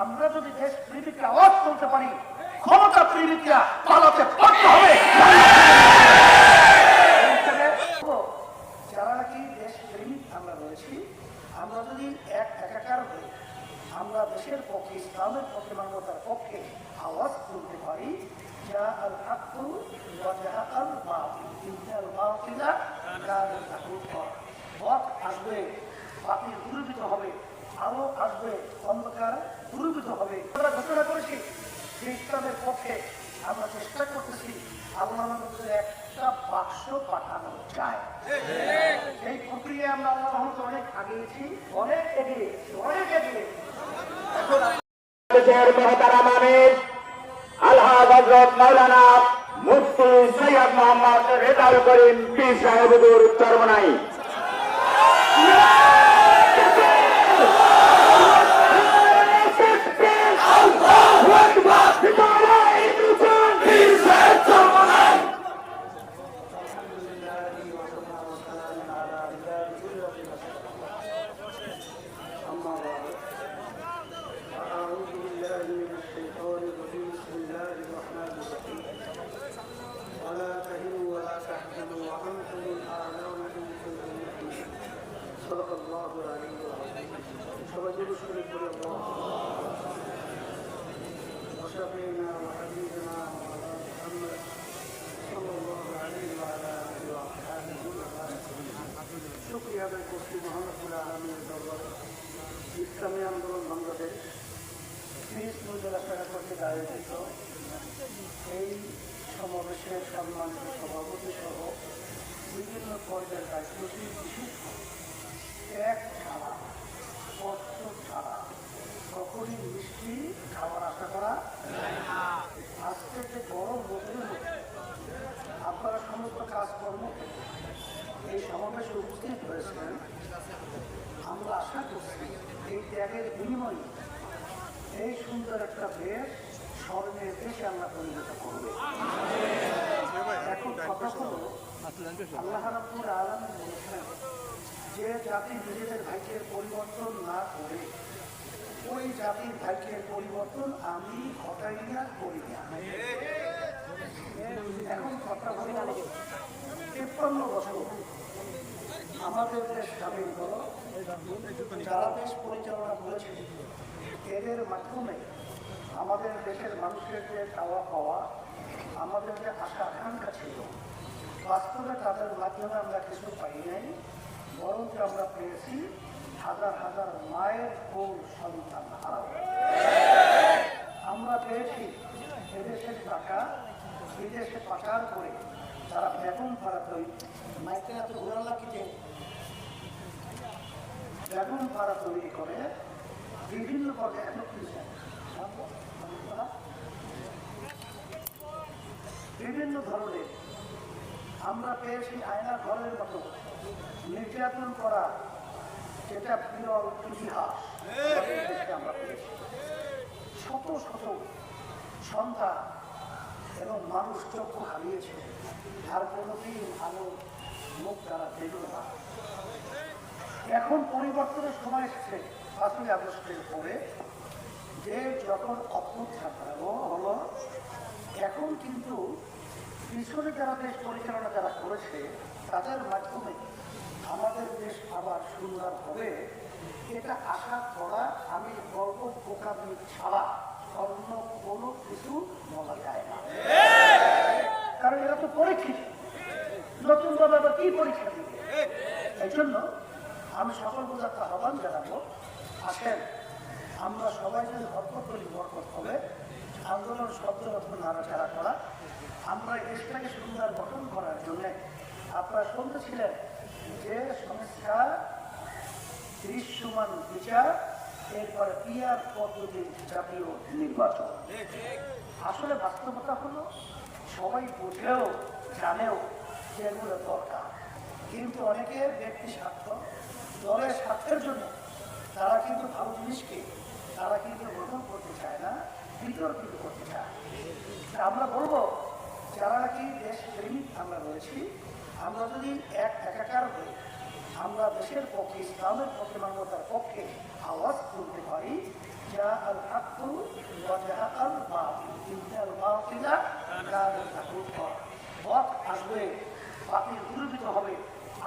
আমরা যদি দেশ প্রেমিককে আওয়াজ তুলতে পারি, ক্ষমতা প্রেমিকরা পালাতে বাধ্য হবে। যারা নাকি দেশ প্রেমিক আমরা রয়েছি, আমরা যদি একাকার হয়ে আমরা দেশের পক্ষে, ইসলামের পক্ষে, মানবতার পক্ষে আওয়াজ তুলতে পারি, যা আল হাক্কু ওয়া জাহা আল বাতিল, ইন্নাল বাতিলা কানা যাহুকা। হক আসবে, বাতিল দূরীভূত হবে, আলো আসবে, অন্ধকার দূরীভূত হবে। আমরা ঘোষণা করেছি যে ইসলামের পক্ষে আমরা চেষ্টা করতেছি আল্লাহর মধ্যে একটা বাক্স পাঠানো যায়। এই প্রক্রিয়ায় আমরা আল্লাহর রহমতে অনেক আগিয়েছি, অনেক এগিয়ে। মহতারাম আমির আলহাজ হযরত মাওলানা মুফতি সৈয়দ মোহাম্মদ রেজাউল করিম পীর সাহেব হুজুর চরমনাই। ইসলামী আন্দোলন বাংলাদেশ জেলা কর্তৃক আয়োজিত এই সমাবেশের সম্মানিত সভাপতি সহ বিভিন্ন পর্যায়ের কার্যসূচি বিশেষ ত্যাগ ছাড়া, কষ্ট ছাড়া কখনই মিষ্টি খাবার আশা করা। আজকে যে গরম রোদের মধ্যে আপনারা সমস্ত কাজকর্ম এই সমাবেশে উপস্থিত হয়েছেন, আমরা আশা করছি এই ত্যাগের বিনিময়ে এই সুন্দর একটা দেশ স্বর্ণের দেশে আমরা পরিণত করব। এখন কথা হলো, আল্লাহ রাব্বুল আলামিন বলেছেন যে জাতি নিজেদের ভাগ্যের পরিবর্তন না করে ওই জাতির ভাগ্যের পরিবর্তন আমি ঘটাই না, করি না। এখন কথা বলে ৫৩ বছর আমাদের দেশ স্বাধীন হলো, যারা দেশ পরিচালনা করেছে এদের মাধ্যমে আমাদের দেশের মানুষের যে চাওয়া পাওয়া, আমাদের যে আশা আকাঙ্ক্ষা ছিল, বাস্তবে তাদের মাধ্যমে আমরা কিছু পাই নাই, বরঞ্চ আমরা পেয়েছি হাজার হাজার মায়ের কোল সন্তান হারা। আমরা পেয়েছি এদেশের টাকা বিদেশে পাচার করে তারা বেগম পাড়া তৈরি, মাইকে এত ঘোরালা কিনে বেগম পাড়া তৈরি করে বিভিন্ন পর্যায়ে বিভিন্ন ধরনের আমরা পেয়েছি আয়না ঘরের মতো নির্যাতন করা, যেটা বিরল ইতিহাস আমরা পেয়েছি। শত শত সন্তান এবং মানুষ চক্ষু হারিয়েছে, আর কোনোদিন আলো মুখ তারা দেখল না। এখন পরিবর্তনের সময় এসেছে ৫ই আগস্টের পরে, যে যখন অভ্যুত্থান হলো, এখন কিন্তু পিছনে যারা দেশ পরিচালনা যারা করেছে তাদের মাধ্যমে আমাদের দেশ আবার সুন্দর হবে, এটা আশা করা আমি গল্প বোকামি ছাড়া অন্য কোনো কিছু বলা যায় না। কারণ এরা তো পরীক্ষিত, নতুন ভাবে আবার কি পরীক্ষা দিবে। এই জন্য আমি সকল বোঝাতে আহ্বান জানাবো, আসেন আমরা সবাই যদি হরকত করি, বরকত হবে। আন্দোলন শব্দ অর্থ নাড়াচাড়া করা, আমরা দেশটাকে সুন্দর গঠন করার জন্য আপনারা শুনতেছিলেন যে সংস্কার, দৃশ্যমান বিচার, এরপরে পিয়ার পদ্ধতির জাতীয় নির্বাচন। আসলে বাস্তবতা হলো সবাই বুঝেও জানেও যে এগুলো দরকার, কিন্তু অনেকে ব্যক্তি স্বার্থ, দলের স্বার্থের জন্য তারা কিন্তু ভালো জিনিসকে তারা কিন্তু গ্রহণ করতে চায় না, বিতর্কিত করতে চায়। আমরা বলবো যারা নাকি দেশ প্রেমিক আমরা রয়েছি, আমরা যদি একাকার হয়ে আমরা দেশের পক্ষে, ইসলামের পক্ষে, মানবতার পক্ষে আওয়াজ তুলতে পারি, জাআল হাক্কু ওয়া জাআল বাতিল ইন্নাল বাতিলা কানা যাহুকা। হক আসবে, বাতিল দূরীভূত হবে,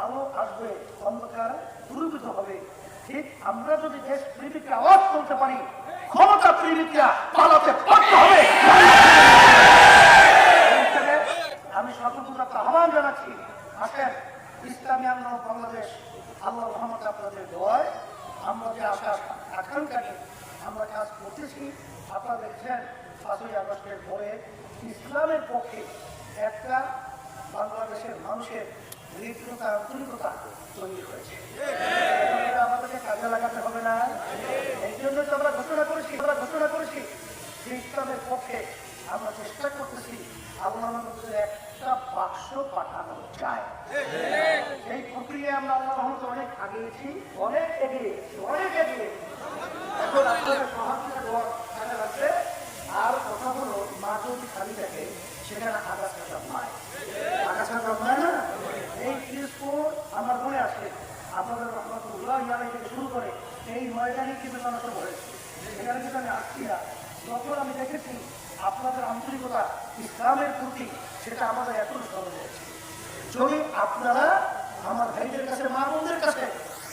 আলো আসবে, অন্ধকার দূরীভূত হবে। ঠিক আমরা যদি দেশ প্রেমিককে আওয়াজ তুলতে পারি, ক্ষমতা প্রেমিকরা পালাতে বাধ্য হবে। আমি সতর্কতা আহ্বান জানাচ্ছি, আসেন ইসলামী আন্দোলন বাংলাদেশ আল্লাহ রহমত আপনাদের দোয়ায় আমরা যে আকাঙ্ক্ষা নিয়ে আমরা কাজ করতেছি। আপনারা দেখছেন 5ই আগস্টের পরে ইসলামের পক্ষে একটা বাংলাদেশের মানুষের হৃদ্রতা আন্তরিকতা তৈরি হয়েছে। আমাদেরকে কাজে লাগাতে হবে না। এই জন্য তো আমরা ঘোষণা করেছি যে ইসলামের পক্ষে আমরা চেষ্টা করতেছি আল্লাহর মধ্যে একটা বাক্স পাঠানো যায়। এই প্রক্রিয়ায় আমরা আল্লাহর রহমতে অনেক আগিয়েছি, অনেক এগিয়ে। এখন আপনাদের সহযোগিতা দেওয়ার কাজে লাগবে। আর কথা হলো, মা যদি খালি থাকে সেখানে আগাছা জন্মায় না। এই পিরোজপুর আমার মনে আছে, আপনাদের রহমতুল্লাহ ইয়ালাই থেকে শুরু করে এই ময়দানে কিন্তু মানুষ হয়েছে। সেখানে কিন্তু আমি আসছি না, যখন আমি দেখেছি আপনাদের আন্তরিকতা ইসলামের প্রতি, সেটা আমাদের এখন স্মরণ হয়েছে। যদি আপনারা আমার ভাইদের কাছে, মা বোনদের কাছে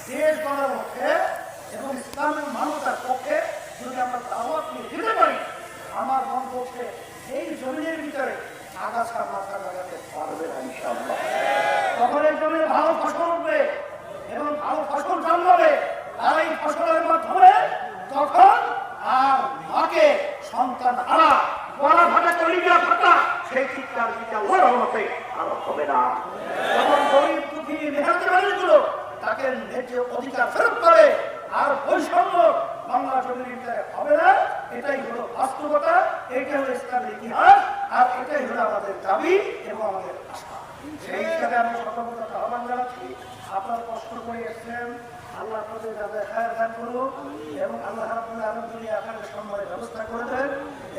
দেশ গড়ার পক্ষে এবং ইসলামের মানবতার পক্ষে যদি আমরা দাওয়াত নিয়ে দিতে পারি, আমার মন বলছে এই জমিনের ভিতরে আগাছা মাথা লাগাতে পারবে না ইনশাআল্লাহ। তখন এই জমিনে ভালো ফসল উঠবে এবং ভালো ফসল জন্মাবে। আর এই ফসলের মাধ্যমে তখন আর মাকে সন্তান হারা গলা ফাটা কলিজা ফাটা সেই চিৎকার বিচার ওর হতে আরো হবে না। যখন গরিব দুঃখী মেহনতি মানুষগুলো তাকে ন্যায্য অধিকার ফেরত করে আর বৈষম্য বাংলা জমির ভিতরে হবে না। এটাই হলো বাস্তবতা, এইটাই হলো ইসলামের ইতিহাস, আর এটাই হলো আমাদের দাবি এবং আমাদের আশা। সেই হিসাবে আমি সতর্কতা আহ্বান জানাচ্ছি। আপনারা কষ্ট করে এসেছেন, আল্লাহ আপনাদের যাদের খায়ের দান করুন এবং আল্লাহ রাব্বুল আলামিন দুনিয়া আখিরাতে সম্মানের ব্যবস্থা করে দেন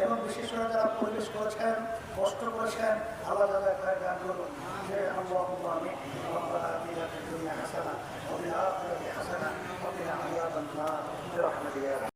এবং বিশেষ করে যারা পরিবেশ করেছেন, কষ্ট করেছেন, আল্লাহ যাদের খায়ের দান করুন। যে আল্লাহুম্মা আমিন। রব্বানা আতিনা ফিদ দুনিয়া হাসানাহ ওয়া ফিল আখিরাতি হাসানাহ ওয়া কিনা আযাবান নার বিরহমাতিকা।